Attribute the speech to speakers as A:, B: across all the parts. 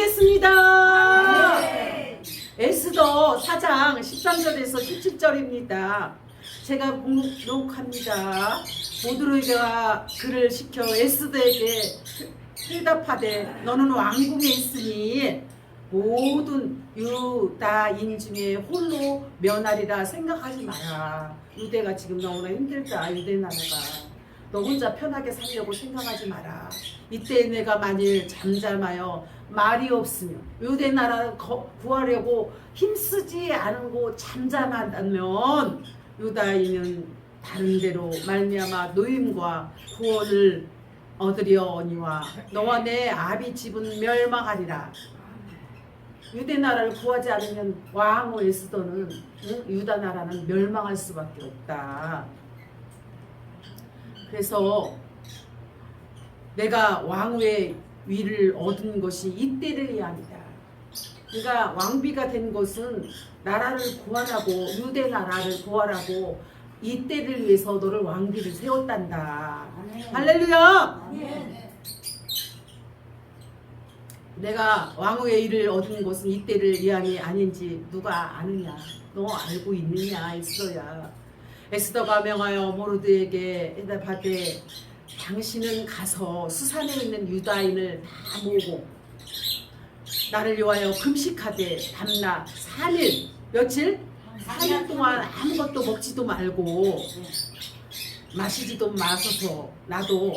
A: 읽겠습니다. 에스더 4장 13절에서 17절입니다. 제가 봉독합니다. 모두르게가 그를 시켜 에스더에게 대답하되 너는 왕궁에 있으니 모든 유다인 중에 홀로 면하리라 생각하지 마라. 유대가 지금 너무나 힘들다. 유대 나라가 너 혼자 편하게 살려고 생각하지 마라. 이때 내가 만일 잠잠하여 말이 없으면 유대 나라를 구하려고 힘쓰지 않고 잠잠한다면 유다인은 다른 데로 말미암아 노임과 구원을 얻으려니와 너와 내 아비 집은 멸망하리라. 유대 나라를 구하지 않으면 왕후 에스더는 유다 나라는 멸망할 수밖에 없다. 그래서 내가 왕후의 위를 얻은 것이 이때를 위함이다. 그러니까 왕비가 된 것은 나라를 구하라고, 유대 나라를 구하라고 이때를 위해서 너를 왕비를 세웠단다. 할렐루야. 내가 왕후의 일을 얻은 것은 이때를 위함이 아닌지 누가 아느냐? 너 알고 있느냐? 에스더야. 에스더가 명하여 모르드에게 대답하되 당신은 가서 수산에 있는 유다인을 다 모으고 나를 위하여 금식하되 밤낮 3일 며칠? 4일 동안 아무것도 먹지도 말고 마시지도 마셔서 나도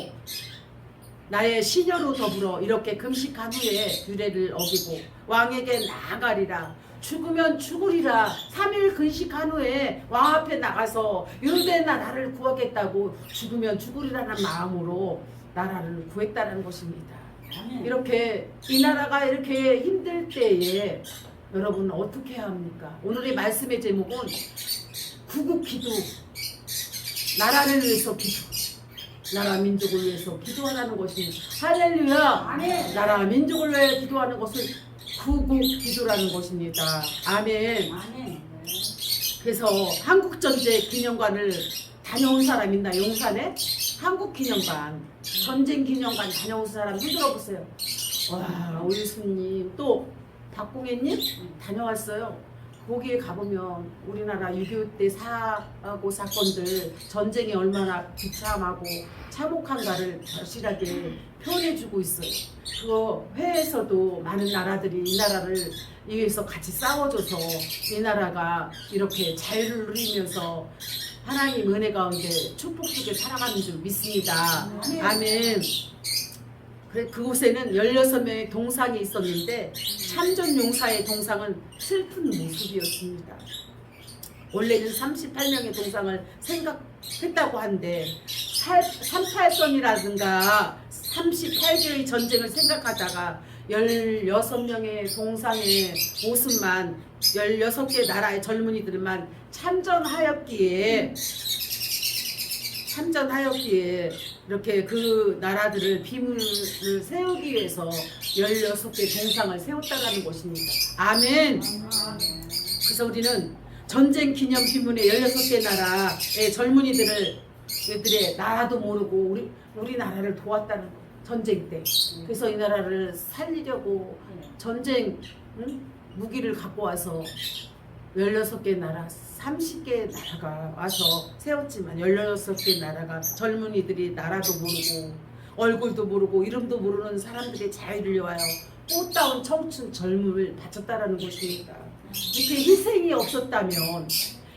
A: 나의 시녀로 더불어 이렇게 금식한 후에 규례를 어기고 왕에게 나아가리라. 죽으면 죽으리라. 3일 금식한 후에 왕 앞에 나가서 유대 나라를 구하겠다고 죽으면 죽으리라는 마음으로 나라를 구했다는 것입니다. 이렇게 이 나라가 이렇게 힘들 때에 여러분 어떻게 해야 합니까? 오늘의 말씀의 제목은 구국 기도, 나라를 위해서 기도, 나라 민족을 위해서 기도하라는 것입니다. 할렐루야. 나라 민족을 위해 기도하는 것을 구국 기도라는 것입니다. 아멘. 그래서 한국전쟁 기념관을 다녀온 사람 있나? 용산에 한국기념관, 전쟁기념관 다녀온 사람 흔들어보세요. 와, 우리 스님 또 박공혜님 다녀왔어요. 거기에 가보면 우리나라 6.25 때 사고 사건들, 전쟁이 얼마나 비참하고 참혹한가를 절실하게 표현해주고 있어요. 그거 회에서도 많은 나라들이 이 나라를 위해서 같이 싸워줘서 이 나라가 이렇게 자유를 누리면서 하나님 은혜 가운데 축복 속에 살아가는 줄 믿습니다. 아멘. 그곳에는 16명의 동상이 있었는데 참전용사의 동상은 슬픈 모습이었습니다. 원래는 38명의 동상을 생각했다고 한데 38선이라든가 38개의 전쟁을 생각하다가 16명의 동상의 모습만 16개 나라의 젊은이들만 참전하였기에 이렇게 그 나라들을 비문을 세우기 위해서 16개 동상을 세웠다는 것입니다. 아멘. 그래서 우리는 전쟁 기념 비문의 16개 나라의 젊은이들의 나라도 모르고 우리 나라를 도왔다는 거예요. 전쟁 때. 그래서 이 나라를 살리려고 전쟁 무기를 갖고 와서 16개 나라, 30개 나라가 와서 세웠지만 16개 나라가 젊은이들이 나라도 모르고 얼굴도 모르고 이름도 모르는 사람들의 자유를 위하여 꽃다운 청춘 젊음을 바쳤다라는 것입니다. 이렇게 희생이 없었다면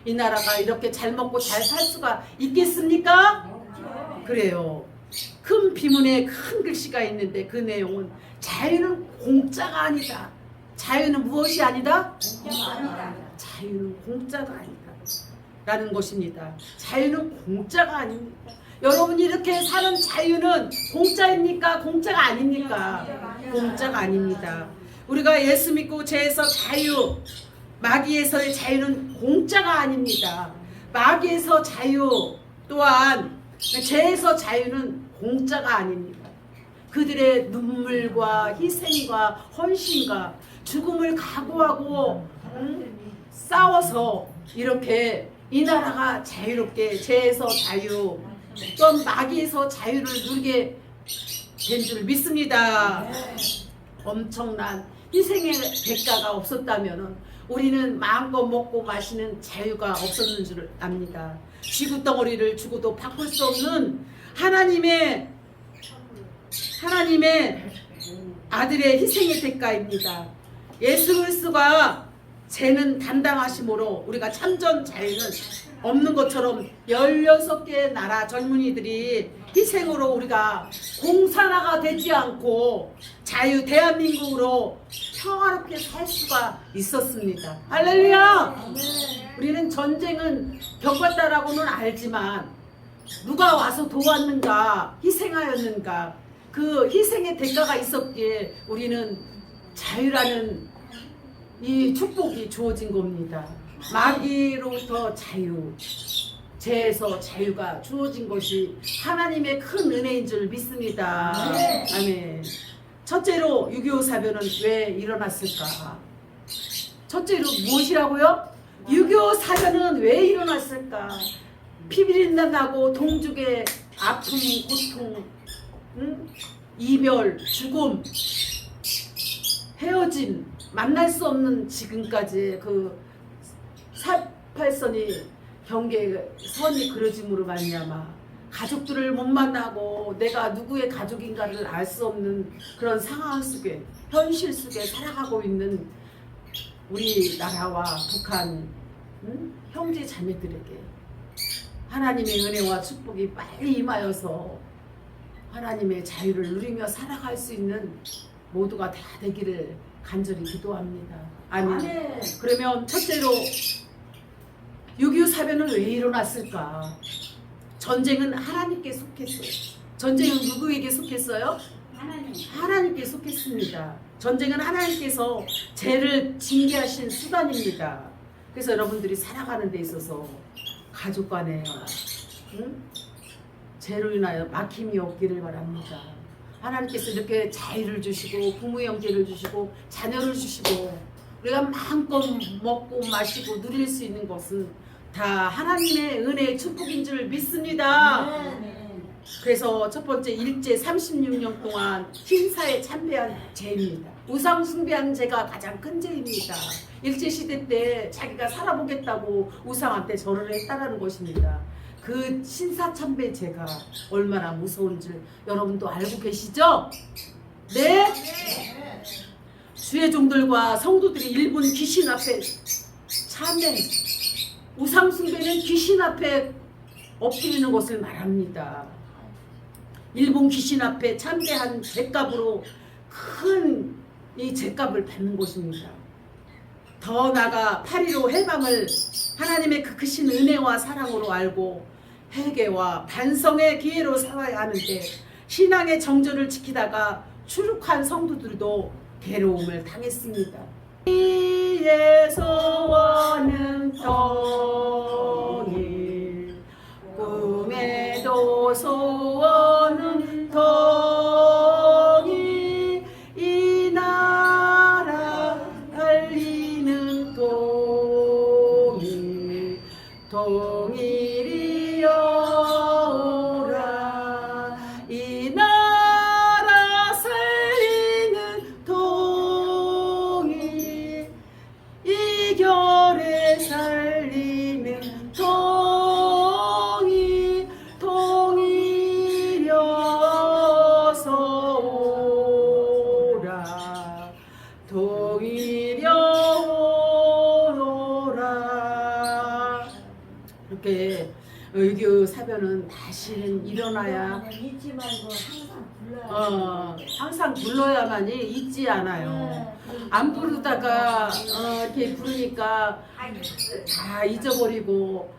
A: 이 나라가 이렇게 잘 먹고 잘 살 수가 있겠습니까? 그래요. 큰 비문에 큰 글씨가 있는데 그 내용은 자유는 공짜가 아니다. 자유는 무엇이 아니다? 자유는 공짜가 아니다 라는 것입니다. 자유는 공짜가 아닙니다. 여러분이 이렇게 사는 자유는 공짜입니까? 공짜가 아닙니까? 공짜가 아닙니다. 우리가 예수 믿고 죄에서 자유, 마귀에서의 자유는 공짜가 아닙니다. 마귀에서 자유 또한 죄에서 자유는 공짜가 아닙니다. 그들의 눈물과 희생과 헌신과 죽음을 각오하고 싸워서 이렇게 이 나라가 자유롭게 죄에서 자유 또 마귀에서 자유를 누리게 된 줄 믿습니다. 엄청난 희생의 대가가 없었다면 우리는 마음껏 먹고 마시는 자유가 없었는 줄 압니다. 쥐구덩어리를 주고도 바꿀 수 없는 하나님의 아들의 희생의 대가입니다. 예수 그리스도가 죄는 담당하심으로 우리가 참전 자유는 없는 것처럼 16개의 나라 젊은이들이 희생으로 우리가 공산화가 되지 않고 자유 대한민국으로 평화롭게 살 수가 있었습니다. 할렐루야! 우리는 전쟁은 겪었다라고는 알지만 누가 와서 도왔는가, 희생하였는가, 그 희생의 대가가 있었기에 우리는 자유라는 이 축복이 주어진 겁니다. 마귀로부터 자유, 죄에서 자유가 주어진 것이 하나님의 큰 은혜인 줄 믿습니다. 아멘. 첫째로 6.25 사변은 왜 일어났을까? 첫째로 무엇이라고요? 6.25 사변은 왜 일어났을까? 피비린내 나고 동족의 아픔, 고통, 이별, 죽음, 헤어짐, 만날 수 없는 지금까지 그 48선이 경계선이 그려짐으로 말미암아 가족들을 못 만나고 내가 누구의 가족인가를 알 수 없는 그런 상황 속에, 현실 속에 살아가고 있는 우리나라와 북한 형제 자매들에게 하나님의 은혜와 축복이 빨리 임하여서 하나님의 자유를 누리며 살아갈 수 있는 모두가 다 되기를 간절히 기도합니다. 아멘. 그러면 첫째로 6.25 사변은 왜 일어났을까? 전쟁은 하나님께 속했어요. 전쟁은 누구에게 속했어요? 하나님께 속했습니다. 전쟁은 하나님께서 죄를 징계하신 수단입니다. 그래서 여러분들이 살아가는 데 있어서 가족 간에 죄로 인하여 막힘이 없기를 바랍니다. 하나님께서 이렇게 자유를 주시고 부모 형제를 주시고 자녀를 주시고 우리가 마음껏 먹고 마시고 누릴 수 있는 것은 다 하나님의 은혜의 축복인 줄 믿습니다. 그래서 첫 번째 일제 36년 동안 신사에 참배한 죄입니다. 우상 숭배한 죄가 가장 큰 죄입니다. 일제시대 때 자기가 살아보겠다고 우상한테 절을 했다는 것입니다. 그 신사참배 죄가 얼마나 무서운 줄 여러분도 알고 계시죠? 네? 주의 종들과 성도들이 일본 귀신 앞에 참배, 우상 숭배는 귀신 앞에 엎드리는 것을 말합니다. 일본 귀신 앞에 참배한 죄값으로 큰 이 죄값을 받는 것입니다. 더 나아가 8.15 해방을 하나님의 그 크신 은혜와 사랑으로 알고 회개와 반성의 기회로 살아야 하는데 신앙의 정절을 지키다가 추룩한 성도들도 괴로움을 당했습니다. 이의 소원은 통일, 꿈에도 소원은 통일, 이 나라 달리는 통일, 통일이여 오라, 이 나라 살리는 통일, 이결에 살리는 통일, 통일이여서 오라, 통일이여 오라. 이렇게 6.25 사변은 다시는 일어나야
B: 잊지 말고 항상 불러야
A: 항상 불러야만이 잊지 않아요. 안 부르다가 이렇게 부르니까 다 잊어버리고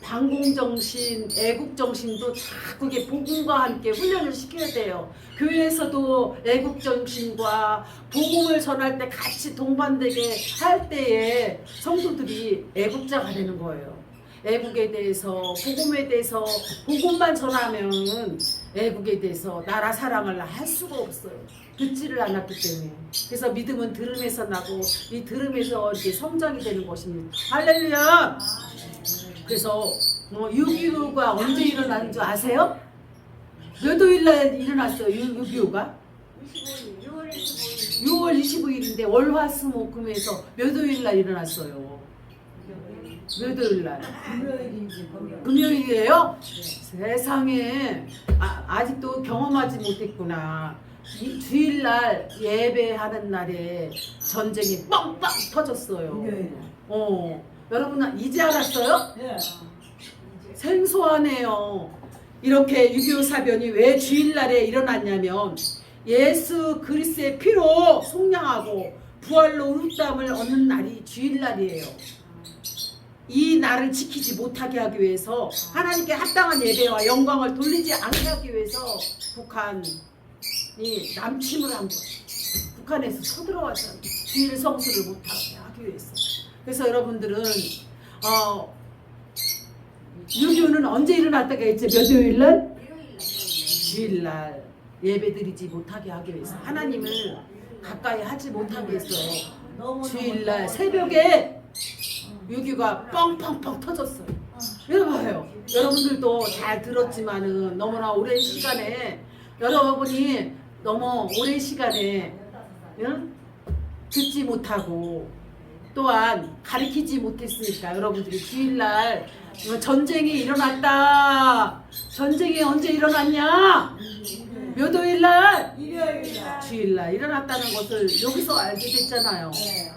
A: 방공정신, 애국정신도 자꾸 이게 복음과 함께 훈련을 시켜야 돼요. 교회에서도 애국정신과 복음을 전할 때 같이 동반되게 할 때에 성도들이 애국자가 되는 거예요. 애국에 대해서, 복음에 대해서 복음만 전하면 애국에 대해서 나라 사랑을 할 수가 없어요. 듣지를 않았기 때문에. 그래서 믿음은 들음에서 나고 이 들음에서 이렇게 성장이 되는 것입니다. 할렐루야! 그래서 6.25가 언제 일어나는 줄 아세요? 몇 월날 일어났어요? 6.25가?
B: 25일, 6월 25일.
A: 6월 25일인데 월화수목금에서 몇 요일 날 일어났어요? 몇 요일 날?
B: 금요일인지
A: 금요일이에요? 세상에 아직도 경험하지 못했구나. 이 주일날 예배하는 날에 전쟁이 뻥뻥 터졌어요.
B: 금요일.
A: 여러분 이제 알았어요?
B: 네.
A: 생소하네요. 이렇게 6.25 사변이 왜 주일날에 일어났냐면 예수 그리스도의 피로 속량하고 부활로 의롭다함을 얻는 날이 주일날이에요. 이 날을 지키지 못하게 하기 위해서 하나님께 합당한 예배와 영광을 돌리지 않게 하기 위해서 북한이 남침을 한 거예요. 북한에서 쳐들어와서 주일 성수를 못하게 하기 위해서. 그래서 여러분들은 6.25는 언제 일어났다가 했지? 몇 요일날? 주일날 예배드리지 못하게 하기 위해서 하나님을 가까이 하지 못하게 해서 주일날 새벽에 6.25가 뻥뻥뻥 터졌어요. 여러분, 여러분들도 잘 들었지만은 너무나 오랜 시간에 여러분이 너무 오랜 시간에 듣지 못하고 또한 가르치지 못했으니까 여러분들이 주일날 전쟁이 일어났다. 전쟁이 언제 일어났냐? 몇 요일날?
B: 일요일날.
A: 주일날 일어났다는 것을 여기서 알게 됐잖아요.
B: 네.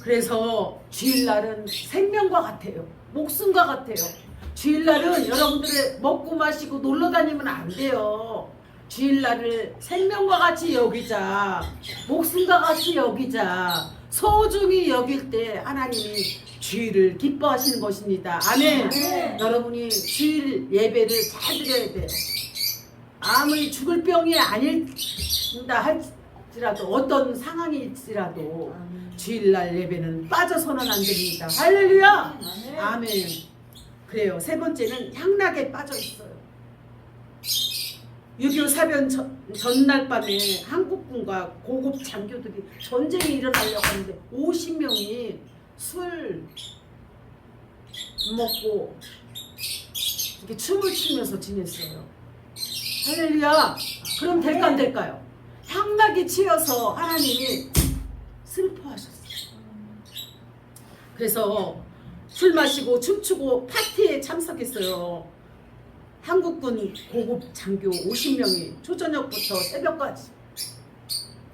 A: 그래서 주일날은 생명과 같아요. 목숨과 같아요. 주일날은 여러분들의 먹고 마시고 놀러 다니면 안 돼요. 주일날을 생명과 같이 여기자. 목숨과 같이 여기자. 소중히 여길 때 하나님이 주일을 기뻐하시는 것입니다. 아멘.
B: 아멘.
A: 여러분이 주일 예배를 잘 드려야 돼요. 아무리 죽을 병이 아닐다 할지라도 어떤 상황일지라도 주일날 예배는 빠져서는 안 됩니다. 할렐루야. 아멘. 그래요. 세 번째는 향락에 빠져 있어요. 6.25 사변 전날 밤에 한국군과 고급 장교들이 전쟁이 일어나려고 하는데 50명이 술 먹고 이렇게 춤을 추면서 지냈어요. 할렐루야. 그럼 될까 안 될까요? 향락에 치여서 하나님이 슬퍼하셨어요. 그래서 술 마시고 춤추고 파티에 참석했어요. 한국군 고급 장교 50명이 초저녁부터 새벽까지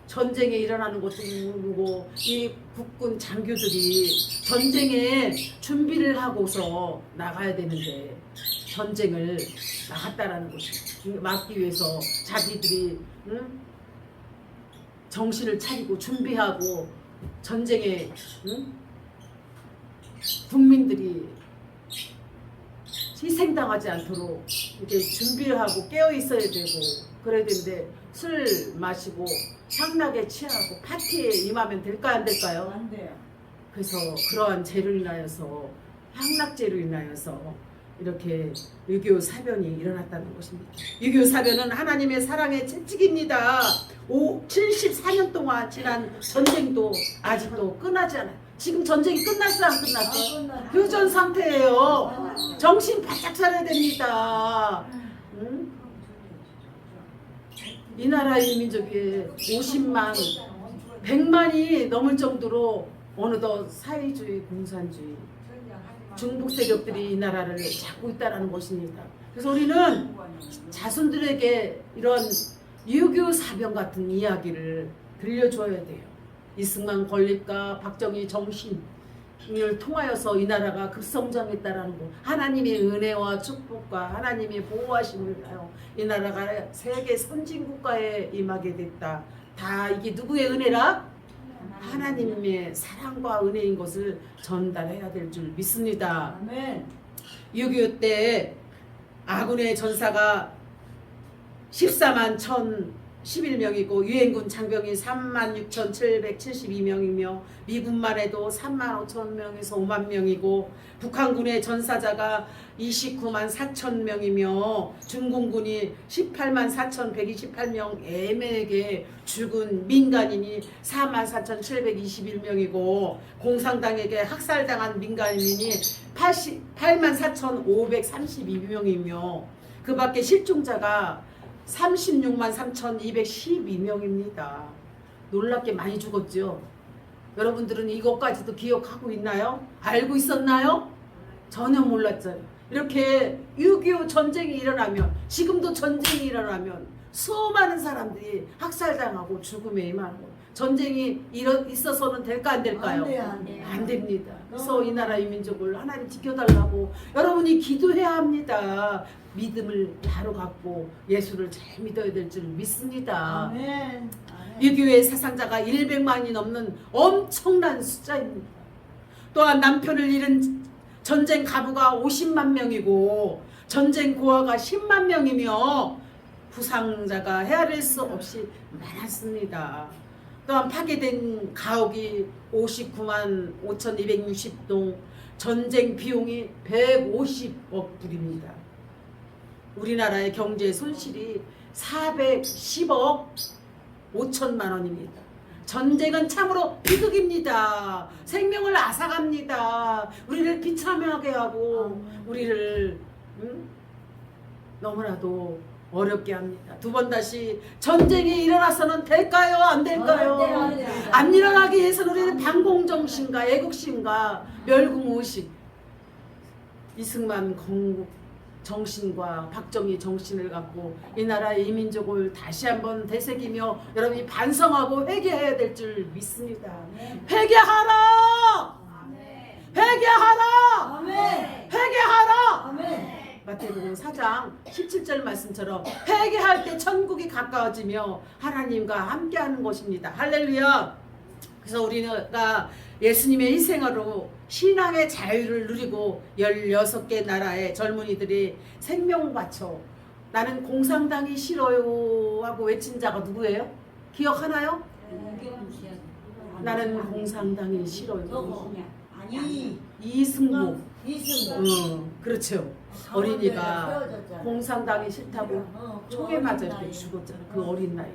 A: 전쟁에 일어나는 것도 모르고 이 국군 장교들이 전쟁에 준비를 하고서 나가야 되는데 전쟁을 나갔다라는 것을 막기 위해서 자기들이 정신을 차리고 준비하고 전쟁에 국민들이 희생당하지 않도록 이렇게 준비를 하고 깨어 있어야 되고 그래야 되는데 술 마시고 향락에 취하고 파티에 임하면 될까요 안 될까요?
B: 안 돼요.
A: 그래서 그러한 죄로 인하여서 향락죄로 인하여서 이렇게 6.25 사변이 일어났다는 것입니다. 6.25 사변은 하나님의 사랑의 채찍입니다. 74년 동안 지난 전쟁도 아직도 끝나지 않아요. 지금 전쟁이 끝났어 안 끝났어? 교전 상태예요. 정신 바짝 차려야 됩니다. 응? 이 나라의 민족이 50만, 100만이 넘을 정도로 어느덧 사회주의, 공산주의, 중복 세력들이 이 나라를 잡고 있다는 것입니다. 그래서 우리는 자손들에게 이런 6.25 사변 같은 이야기를 들려줘야 돼요. 이승만 건립과 박정희 정신을 통하여서 이 나라가 급성장했다라는 것, 하나님의 은혜와 축복과 하나님의 보호하심을 하여 이 나라가 세계 선진국가에 임하게 됐다. 다 이게 누구의 은혜라? 하나님의 사랑과 은혜인 것을 전달해야 될 줄 믿습니다.
B: 아멘.
A: 6.25 때 아군의 전사가 14만 1,011명이고 유엔군 장병이 36,772명이며 미군만 해도 3만 5천 명에서 5만 명이고 북한군의 전사자가 29만 4천 명이며 중공군이 18만 4,128명 애매하게 죽은 민간인이 4만 4,721명이고 공산당에게 학살당한 민간인이 8만 4,532명이며 그 밖에 실종자가 36만 3,212명입니다. 놀랍게 많이 죽었죠. 여러분들은 이것까지도 기억하고 있나요? 알고 있었나요? 전혀 몰랐죠. 이렇게 6.25 전쟁이 일어나면, 지금도 전쟁이 일어나면 수많은 사람들이 학살당하고 죽음에 임하고, 전쟁이 있어서는 될까 안 될까요?
B: 안 돼요, 안 돼요.
A: 안 됩니다. 그래서 이 나라 이 민족을 하나님 지켜달라고 여러분이 기도해야 합니다. 믿음을 바로 갖고 예수를 잘 믿어야 될 줄 믿습니다.
B: 아멘.
A: 6.25의 사상자가 100만이 넘는 엄청난 숫자입니다. 또한 남편을 잃은 전쟁 가부가 50만 명이고 전쟁 고아가 10만 명이며 부상자가 헤아릴 수 없이 많았습니다. 또한 파괴된 가옥이 59만 5,260동, 전쟁 비용이 150억 불입니다. 우리나라의 경제 손실이 410억 5천만 원입니다. 전쟁은 참으로 비극입니다. 생명을 앗아갑니다. 우리를 비참하게 하고 우리를 너무나도 어렵게 합니다. 두 번 다시 전쟁이 일어나서는 될까요? 안 될까요?
B: 안 돼요.
A: 안 일어나기 위해서는 우리는 반공정신과 애국심과 멸국무의식, 이승만 건국 정신과 박정희 정신을 갖고 이 나라의 이민족을 다시 한번 되새기며 여러분이 반성하고 회개해야 될 줄 믿습니다. 회개하라! 회개하라!
B: 아멘.
A: 회개하라!
B: 아멘.
A: 마태복음 4장 17절 말씀처럼 회개할 때 천국이 가까워지며 하나님과 함께하는 것입니다. 할렐루야. 그래서 우리가 예수님의 희생으로 신앙의 자유를 누리고 16개 나라의 젊은이들이 생명 바쳐 나는 공산당이 싫어요 하고 외친 자가 누구예요? 기억하나요? 나는 공산당이 싫어요. 이승복. 그렇죠. 어린이가 공산당이 싫다고 총에 맞아 이렇게 죽었잖아. 그 어린 나이에.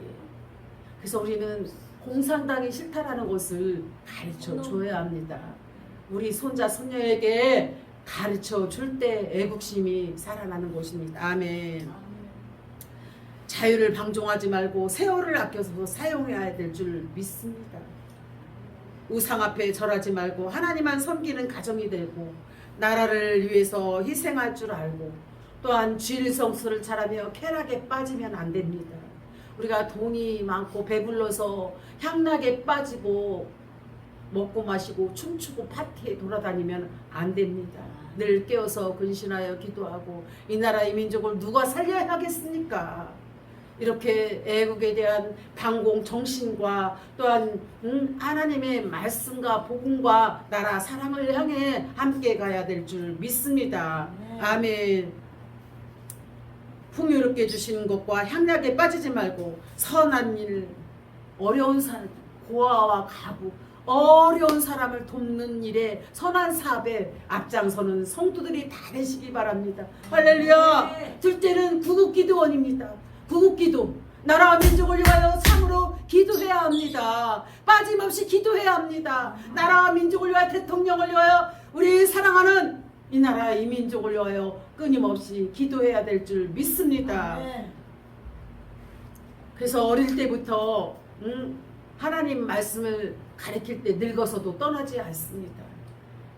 A: 그래서 우리는 공산당이 싫다라는 것을 가르쳐 줘야 합니다. 우리 손자 손녀에게 가르쳐 줄 때 애국심이 살아나는 것입니다. 아멘. 자유를 방종하지 말고 세월을 아껴서 사용해야 될 줄 믿습니다. 우상 앞에 절하지 말고 하나님만 섬기는 가정이 되고 나라를 위해서 희생할 줄 알고 또한 진성수를 잘하며 쾌락에 빠지면 안 됩니다. 우리가 돈이 많고 배불러서 향락에 빠지고 먹고 마시고 춤추고 파티에 돌아다니면 안 됩니다. 늘 깨어서 근신하여 기도하고 이 나라 이 민족을 누가 살려야 하겠습니까? 이렇게 애국에 대한 반공 정신과 또한 하나님의 말씀과 복음과 나라 사랑을 향해 함께 가야 될 줄 믿습니다. 아멘. 풍요롭게 주시는 것과 향락에 빠지지 말고 선한 일, 어려운 사람, 고아와 가부, 어려운 사람을 돕는 일에 선한 사업에 앞장서는 성도들이 다 되시기 바랍니다. 할렐루야. 둘째는 구국기도원입니다. 구국기도. 나라와 민족을 위하여 참으로 기도해야 합니다. 빠짐없이 기도해야 합니다. 나라와 민족을 위하여 대통령을 위하여 우리 사랑하는 이 나라 이 민족을 위하여 끊임없이 기도해야 될 줄 믿습니다. 그래서 어릴 때부터 하나님 말씀을 가르칠 때 늙어서도 떠나지 않습니다.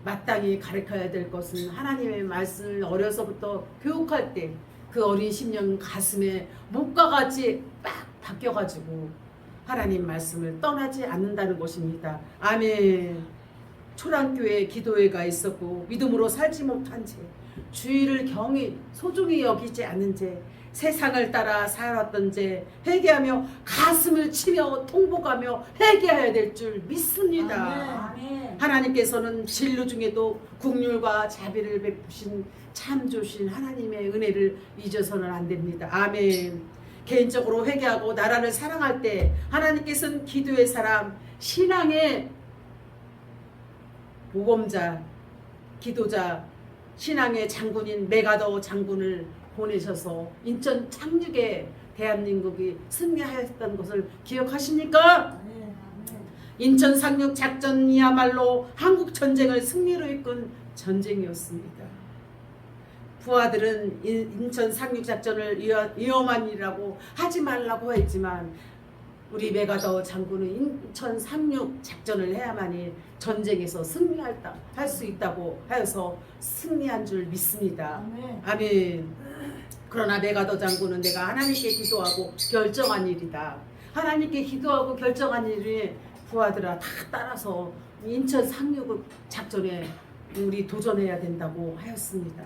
A: 마땅히 가르쳐야 될 것은 하나님의 말씀을 어려서부터 교육할 때 그 어린 심령 가슴에 목과 같이 빡 박혀가지고 하나님 말씀을 떠나지 않는다는 것입니다. 아멘. 초랑교회 기도회가 있었고 믿음으로 살지 못한 채 주의를 경히 소중히 여기지 않은 채 세상을 따라 살았던 채 회개하며 가슴을 치며 통곡하며 회개해야 될 줄 믿습니다.
B: 아멘.
A: 하나님께서는 진루 중에도 긍휼과 자비를 베푸신 참 좋으신 하나님의 은혜를 잊어서는 안 됩니다. 아멘. 개인적으로 회개하고 나라를 사랑할 때 하나님께서는 기도의 사람, 신앙의 모범자, 기도자, 신앙의 장군인 메가더 장군을 보내셔서 인천 착륙에 대한민국이 승리하였던 것을 기억하십니까? 인천 상륙 작전이야말로 한국 전쟁을 승리로 이끈 전쟁이었습니다. 부하들은 인천 상륙 작전을 위험한 일이라고 하지 말라고 했지만 우리 메가더 장군은 인천 상륙 작전을 해야만이 전쟁에서 할 수 있다고 하여서 승리한 줄 믿습니다.
B: 아멘.
A: 아멘. 그러나 메가더 장군은 내가 하나님께 기도하고 결정한 일이다. 하나님께 기도하고 결정한 일이 부하들아 다 따라서 인천 상륙 작전에 우리 도전해야 된다고 하였습니다.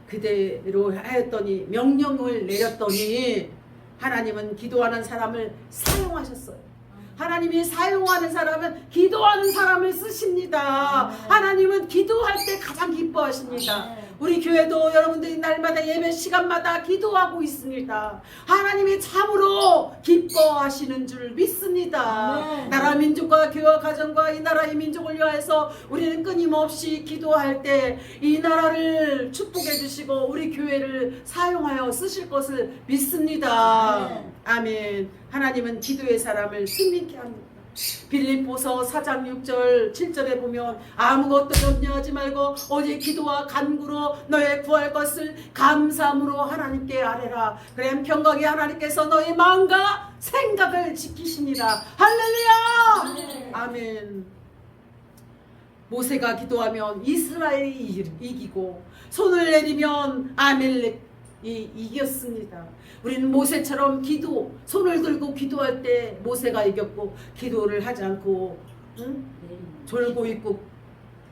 A: 그대로 하였더니 명령을 내렸더니 하나님은 기도하는 사람을 사용하셨어요. 하나님이 사용하는 사람은 기도하는 사람을 쓰십니다. 하나님은 기도할 때 가장 기뻐하십니다. 우리 교회도 여러분들이 날마다 예배 시간마다 기도하고 있습니다. 하나님이 참으로 기뻐하시는 줄 믿습니다. 나라 민족과 교회와 가정과 이 나라의 민족을 위하여서 우리는 끊임없이 기도할 때 이 나라를 축복해 주시고 우리 교회를 사용하여 쓰실 것을 믿습니다. 아멘. 하나님은 기도의 사람을 승리케 합니다. 빌립보서 4장 6절 7절에 보면 아무것도 염려하지 말고 오직 기도와 간구로 너의 구할 것을 감사함으로 하나님께 아뢰라. 그럼 평강의 하나님께서 너의 마음과 생각을 지키십니다. 할렐루야. 아멘. 모세가 기도하면 이스라엘이 이기고 손을 내리면 아멜렉이 이겼습니다. 우리는 모세처럼 손을 들고 기도할 때 모세가 이겼고 기도를 하지 않고 졸고 있고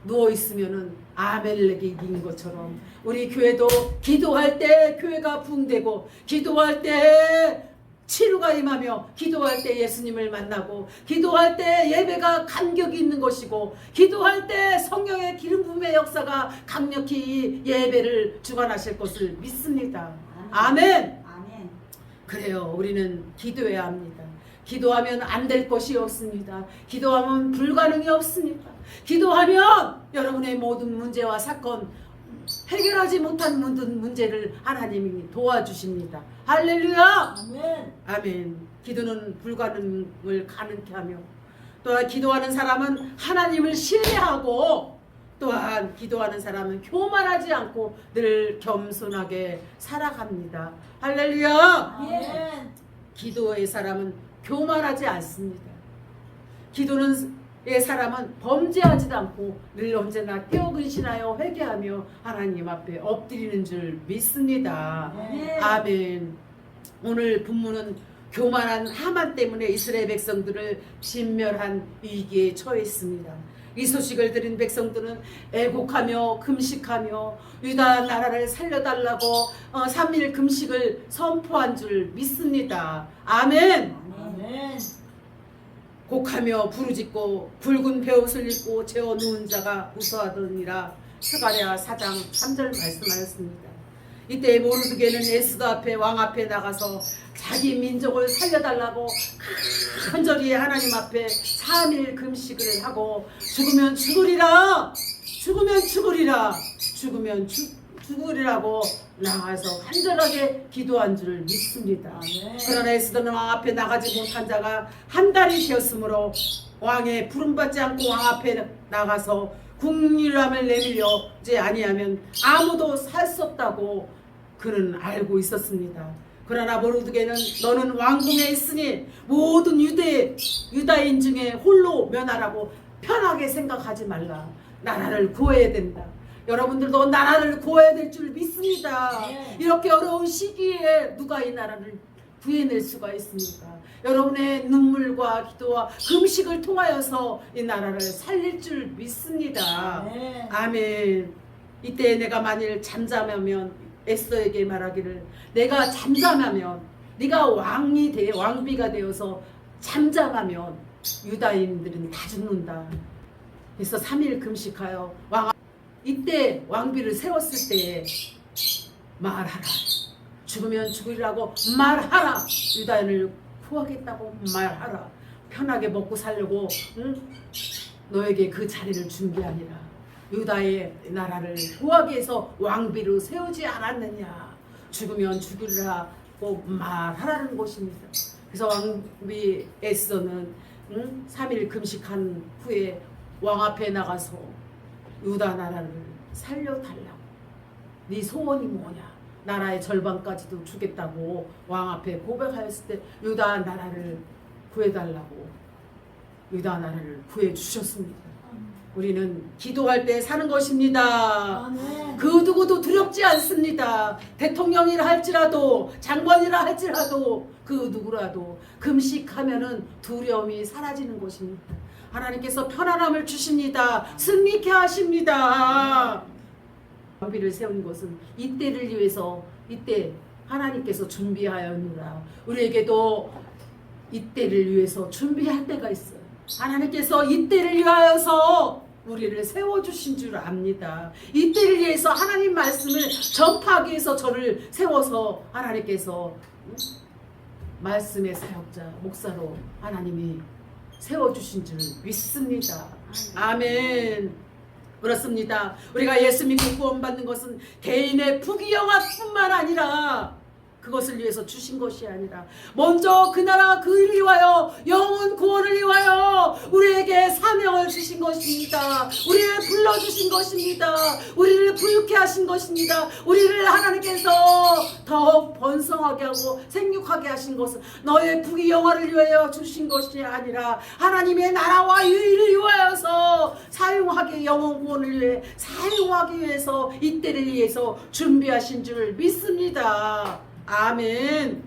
A: 누워 있으면은 아멜렉이 이긴 것처럼 우리 교회도 기도할 때 교회가 붕대고 기도할 때 치유가 임하며 기도할 때 예수님을 만나고 기도할 때 예배가 간격이 있는 것이고 기도할 때 성령의 기름 부음의 역사가 강력히 예배를 주관하실 것을 믿습니다. 아멘. 그래요. 우리는 기도해야 합니다. 기도하면 안 될 것이 없습니다. 기도하면 불가능이 없습니다. 기도하면 여러분의 모든 문제와 사건 해결하지 못한 모든 문제를 하나님이 도와주십니다. 할렐루야.
B: 아멘.
A: 아멘. 기도는 불가능을 가능케 하며 또한 기도하는 사람은 하나님을 신뢰하고 또한 기도하는 사람은 교만하지 않고 늘 겸손하게 살아갑니다. 할렐루야.
B: 아멘.
A: 기도의 사람은 교만하지 않습니다. 기도의 사람은 범죄하지도 않고 늘 언제나 깨어근신하여 회개하며 하나님 앞에 엎드리는 줄 믿습니다. 아멘. 오늘 본문은 교만한 하만 때문에 이스라엘 백성들을 진멸한 위기에 처했습니다. 이 소식을 들은 백성들은 애곡하며 금식하며 유다 나라를 살려달라고 3일 금식을 선포한 줄 믿습니다. 아멘.
B: 아멘.
A: 곡하며 부르짖고 붉은 베옷을 입고 재워 누운 자가 웃어하더니라. 스가랴 4장 3절 말씀하였습니다. 이때 모르드게는 에스더 앞에 왕 앞에 나가서 자기 민족을 살려달라고 간절히 하나님 앞에 3일 금식을 하고 죽으면 죽으리라, 죽으면 죽으리라, 죽으면 죽으리라고 나가서 간절하게 기도한 줄 믿습니다. 그러나 에스더는 왕 앞에 나가지 못한 자가 한 달이 되었으므로 왕의 부름받지 않고 왕 앞에 나가서 국률함을 내밀려지 아니하면 아무도 살 수 없다고 그는 알고 있었습니다. 그러나 모르드게는 너는 왕궁에 있으니 모든 유다인 중에 홀로 면하라고 편하게 생각하지 말라. 나라를 구해야 된다. 여러분들도 나라를 구해야 될 줄 믿습니다. 이렇게 어려운 시기에 누가 이 나라를 구해낼 수가 있습니까? 여러분의 눈물과 기도와 금식을 통하여서 이 나라를 살릴 줄 믿습니다. 아멘. 이때 내가 만일 잠잠하면 에스더에게 말하기를 내가 잠잠하면 네가 왕비가 되어서 잠잠하면 유다인들은 다 죽는다. 그래서 3일 금식하여 이때 왕비를 세웠을 때에 말하라. 죽으면 죽으리라고 말하라. 유다인을 구하겠다고 말하라. 편하게 먹고 살려고 너에게 그 자리를 준비하니라. 유다의 나라를 구하기 위해서 왕비로 세우지 않았느냐. 죽으면 죽으리라고 말하라는 것입니다. 그래서 왕비 에스더는 3일 금식한 후에 왕 앞에 나가서 유다 나라를 살려달라고. 네 소원이 뭐냐. 나라의 절반까지도 주겠다고 왕 앞에 고백하였을 때 유다 나라를 구해달라고 유다 나라를 구해주셨습니다. 우리는 기도할 때 사는 것입니다.
B: 아멘.
A: 그 누구도 두렵지 않습니다. 대통령이라 할지라도 장관이라 할지라도 그 누구라도 금식하면은 두려움이 사라지는 것입니다. 하나님께서 편안함을 주십니다. 승리케 하십니다. 왕비를 세운 것은 이때를 위해서 이때 하나님께서 준비하였느라 우리에게도 이때를 위해서 준비할 때가 있어요. 하나님께서 이때를 위하여서 우리를 세워주신 줄 압니다. 이때를 위해서 하나님 말씀을 전파하기 위해서 저를 세워서 하나님께서 말씀의 사역자, 목사로 하나님이 세워주신 줄 믿습니다. 아멘. 그렇습니다. 우리가 예수 믿고 구원받는 것은 개인의 부귀영화뿐만 아니라 그것을 위해서 주신 것이 아니라 먼저 그 나라 그 일을 위하여 영혼 구원을 위하여 우리에게 사명을 주신 것입니다. 우리를 불러주신 것입니다. 우리를 부유케 하신 것입니다. 우리를 하나님께서 더욱 번성하게 하고 생육하게 하신 것은 너의 부귀영화를 위하여 주신 것이 아니라 하나님의 나라와 의를 위하여서 사용하기 영혼 구원을 위해 사용하기 위해서 이때를 위해서 준비하신 줄 믿습니다. 아멘.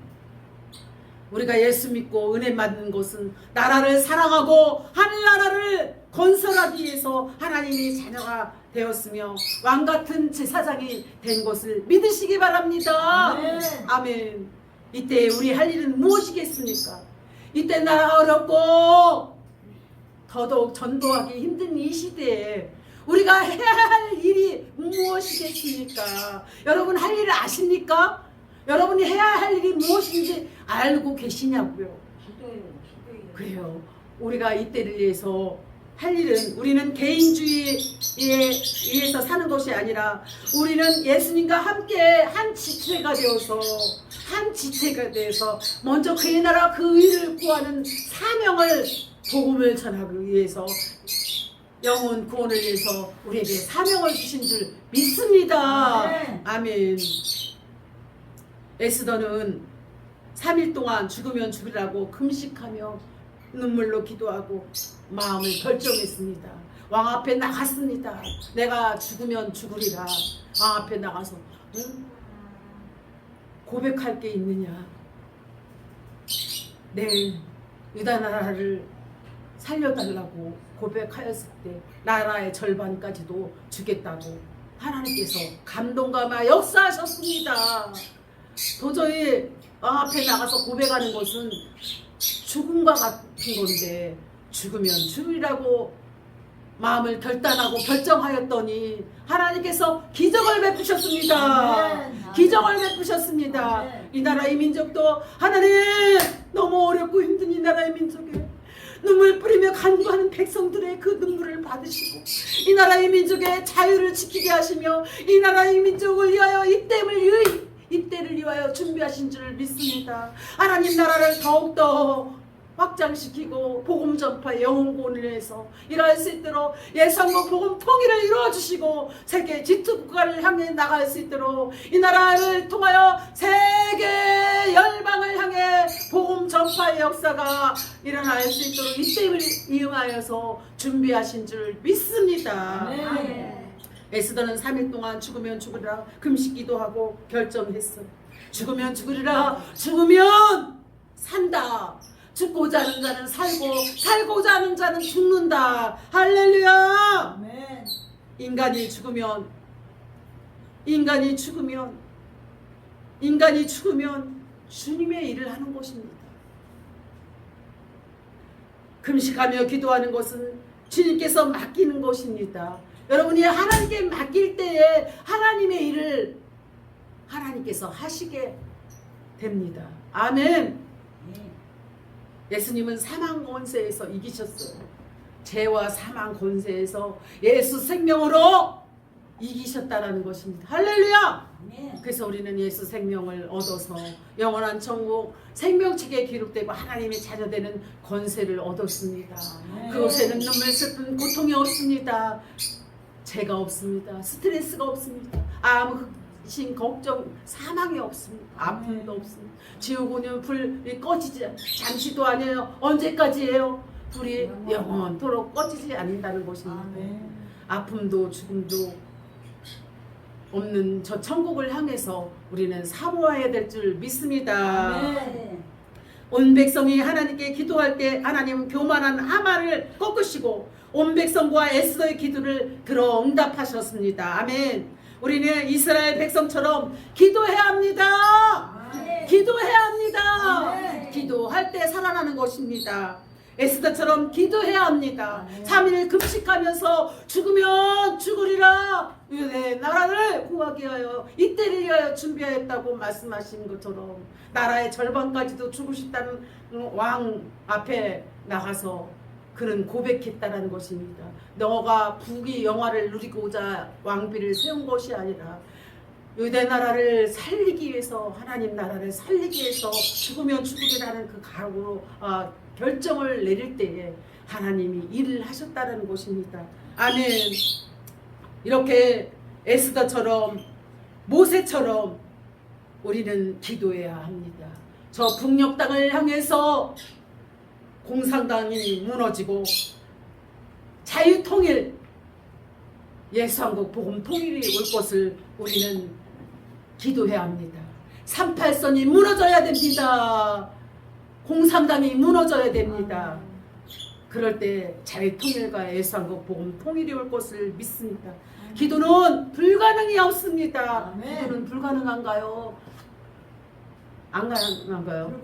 A: 우리가 예수 믿고 은혜 받는 것은 나라를 사랑하고 하늘나라를 건설하기 위해서 하나님이 자녀가 되었으며 왕같은 제사장이 된 것을 믿으시기 바랍니다.
B: 아멘.
A: 아멘. 이때 우리 할 일은 무엇이겠습니까? 이때 나라가 어렵고 더더욱 전도하기 힘든 이 시대에 우리가 해야 할 일이 무엇이겠습니까? 여러분 할 일을 아십니까? 여러분이 해야 할 일이 무엇인지 알고 계시냐고요?
B: 기도요.
A: 그래요. 우리가 이때를 위해서 할 일은 우리는 개인주의에 의해서 사는 것이 아니라 우리는 예수님과 함께 한 지체가 되어서 먼저 그의 나라 그 의를 구하는 사명을 복음을 전하기 위해서 영혼 구원을 위해서 우리에게 사명을 주신 줄 믿습니다.
B: 네.
A: 아멘. 에스더는 3일 동안 죽으면 죽으라고 금식하며 눈물로 기도하고 마음을 결정했습니다. 왕 앞에 나갔습니다. 내가 죽으면 죽으리라. 왕 앞에 나가서 고백할 게 있느냐. 내 유다 나라를 살려달라고 고백하였을 때 나라의 절반까지도 주겠다고 하나님께서 감동감아 역사하셨습니다. 도저히 앞에 나가서 고백하는 것은 죽음과 같은 건데 죽으면 죽으리라고 마음을 결단하고 결정하였더니 하나님께서 기적을 베푸셨습니다.
B: 아멘.
A: 기적을 베푸셨습니다.
B: 아멘.
A: 이 나라의 민족도 하나님 너무 어렵고 힘든 이 나라의 민족에 눈물 뿌리며 간구하는 백성들의 그 눈물을 받으시고 이 나라의 민족의 자유를 지키게 하시며 이 나라의 민족을 위하여 이때를 위하여 준비하신 줄 믿습니다. 하나님 나라를 더욱더 확장시키고 복음 전파 영혼 구원을 해서 일할 수 있도록 예산국 복음 통일을 이루어주시고 세계 G2국가를 향해 나갈 수 있도록 이 나라를 통하여 세계 열방을 향해 복음 전파의 역사가 일어날 수 있도록 이때를 이용하여서 준비하신 줄 믿습니다.
B: 아멘.
A: 에스더는 3일 동안 죽으면 죽으리라 금식 기도하고 결정했어. 죽으면 죽으리라. 죽으면 산다. 죽고자 하는 자는 살고 살고자 하는 자는 죽는다. 할렐루야.
B: 아멘.
A: 인간이 죽으면 주님의 일을 하는 것입니다. 금식하며 기도하는 것은 주님께서 맡기는 것입니다. 여러분이 하나님께 맡길 때에 하나님의 일을 하나님께서 하시게 됩니다. 아멘. 예수님은 사망 권세에서 이기셨어요. 죄와 사망 권세에서 예수 생명으로 이기셨다라는 것입니다. 할렐루야.
B: 아멘.
A: 그래서 우리는 예수 생명을 얻어서 영원한 천국 생명책에 기록되고 하나님의 자녀되는 권세를 얻었습니다.
B: 아멘.
A: 그곳에는 눈물 슬픈 고통이 없습니다. 죄가 없습니다. 스트레스가 없습니다. 아무 신 걱정 사망이 없습니다. 아픔도 없습니다. 지옥은요 불이 꺼지지 잠시도 아니에요. 언제까지예요? 불이 영원토록 꺼지지 않는다는 것입니다. 아픔도 죽음도 없는 저 천국을 향해서 우리는 사모해야 될 줄 믿습니다. 온 백성이 하나님께 기도할 때 하나님은 교만한 하만을 꺾으시고 온 백성과 에스더의 기도를 들어 응답하셨습니다. 아멘. 우리는 이스라엘 백성처럼 기도해야 합니다. 기도해야 합니다. 기도할 때 살아나는 것입니다. 에스더처럼 기도해야 합니다. 3일 금식하면서 죽으면 죽으리라 내 나라를 구하기 위하여 이때를 위하여 준비하였다고 말씀하신 것처럼 나라의 절반까지도 주고 싶다는 왕 앞에 나가서 그는 고백했다라는 것입니다. 너가 부귀 영화를 누리고자 왕비를 세운 것이 아니라 유대 나라를 살리기 위해서 하나님 나라를 살리기 위해서 죽으면 죽으리라는 그 각오로 결정을 내릴 때에 하나님이 일을 하셨다는 것입니다. 아멘. 이렇게 에스더처럼 모세처럼 우리는 기도해야 합니다. 저 북녘 땅을 향해서 공산당이 무너지고 자유통일 예수한국 복음 통일이 올 것을 우리는 기도해야 합니다. 38선이 무너져야 됩니다. 공산당이 무너져야 됩니다. 그럴 때 자유통일과 예수한국 복음 통일이 올 것을 믿습니다. 기도는 불가능이 없습니다. 기도는 불가능한가요? 안 가능한가요?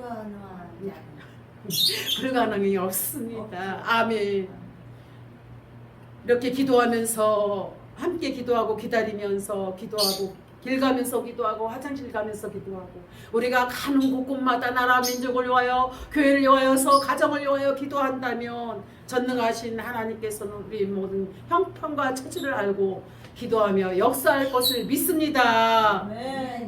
A: 불가능이 없습니다. 아멘. 이렇게 기도하면서 함께 기도하고 기다리면서 기도하고 길 가면서 기도하고 화장실 가면서 기도하고 우리가 가는 곳곳마다 나라 민족을 위하여 교회를 위하여서 가정을 위하여 기도한다면 전능하신 하나님께서는 우리 모든 형편과 처지를 알고 기도하며 역사할 것을 믿습니다.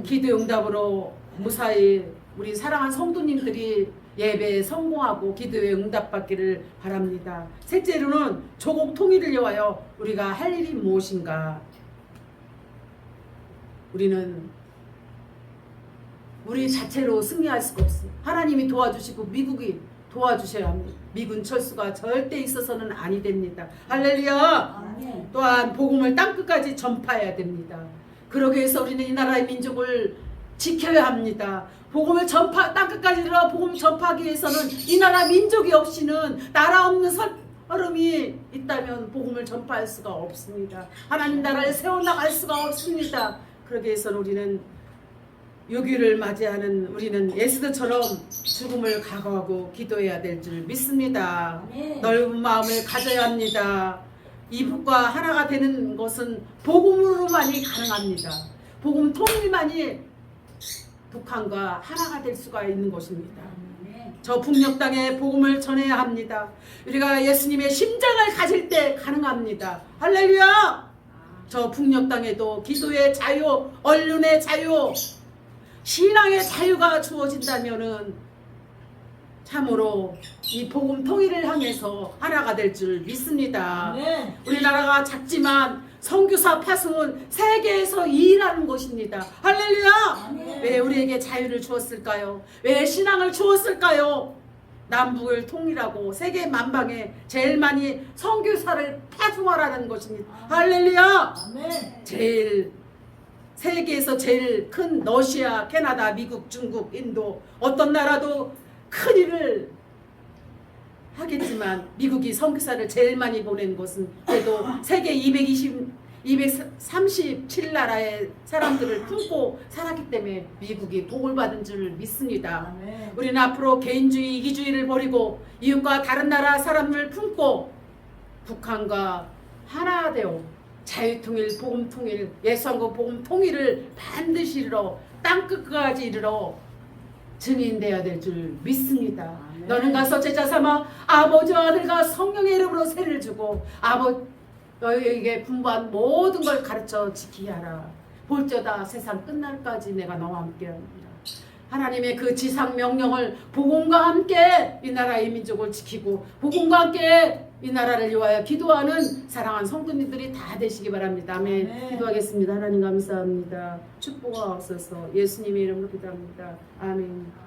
A: 기도 응답으로 무사히 우리 사랑하는 성도님들이 예배에 성공하고 기도에 응답받기를 바랍니다. 셋째로는 조국 통일을 위하여 우리가 할 일이 무엇인가? 우리는 우리 자체로 승리할 수가 없어요. 하나님이 도와주시고 미국이 도와주셔야 합니다. 미군 철수가 절대 있어서는 아니 됩니다. 할렐루야. 또한 복음을 땅끝까지 전파해야 됩니다. 그러기 위해서 우리는 이 나라의 민족을 지켜야 합니다. 복음을 땅끝까지 들어 복음을 전파하기 위해서는 이 나라 민족이 없이는 나라 없는 사람이 있다면 복음을 전파할 수가 없습니다. 하나님 나라를 세워나갈 수가 없습니다. 그러기 위해서는 우리는 6.1을 맞이하는 우리는 에스더처럼 죽음을 각오하고 기도해야 될 줄 믿습니다. 넓은 마음을 가져야 합니다. 이북과 하나가 되는 것은 복음으로만이 가능합니다. 복음 통일만이 북한과 하나가 될 수가 있는 것입니다. 저 북녘 땅에 복음을 전해야 합니다. 우리가 예수님의 심장을 가질 때 가능합니다. 할렐루야! 저 북녘 땅에도 기도의 자유, 언론의 자유, 신앙의 자유가 주어진다면은 참으로 이 복음 통일을 향해서 하나가 될 줄 믿습니다. 우리나라가 작지만 선교사 파송은 세계에서 2위라는 것입니다. 할렐루야! 왜 우리에게 자유를 주었을까요? 왜 신앙을 주었을까요? 남북을 통일하고 세계 만방에 제일 많이 선교사를 파송하라는 것입니다. 할렐루야! 세계에서 제일 큰 러시아, 캐나다, 미국, 중국, 인도 어떤 나라도 큰 일을 하겠지만 미국이 선교사를 제일 많이 보낸 것은 그래도 세계 237나라의 사람들을 품고 살았기 때문에 미국이 복을 받은 줄 믿습니다. 우리는 앞으로 개인주의, 이기주의를 버리고 이웃과 다른 나라 사람을 품고 북한과 하나 되어 자유통일, 복음통일, 예수한국 복음통일을 반드시 이루어 땅끝까지 이르러 증인되어야 될 줄 믿습니다. 너는 가서 제자 삼아 아버지와 아들과 성령의 이름으로 세를 주고 너희에게 분부한 모든 걸 가르쳐 지키게 하라. 볼저다 세상 끝날까지 내가 너와 함께합니다. 하나님의 그 지상 명령을 복음과 함께 이 나라의 민족을 지키고 복음과 함께 이 나라를 위하여 기도하는 사랑하는 성도님들이 다 되시기 바랍니다. 아멘.
B: 아멘.
A: 기도하겠습니다. 하나님 감사합니다. 축복하옵소서. 예수님의 이름으로 기도합니다. 아멘.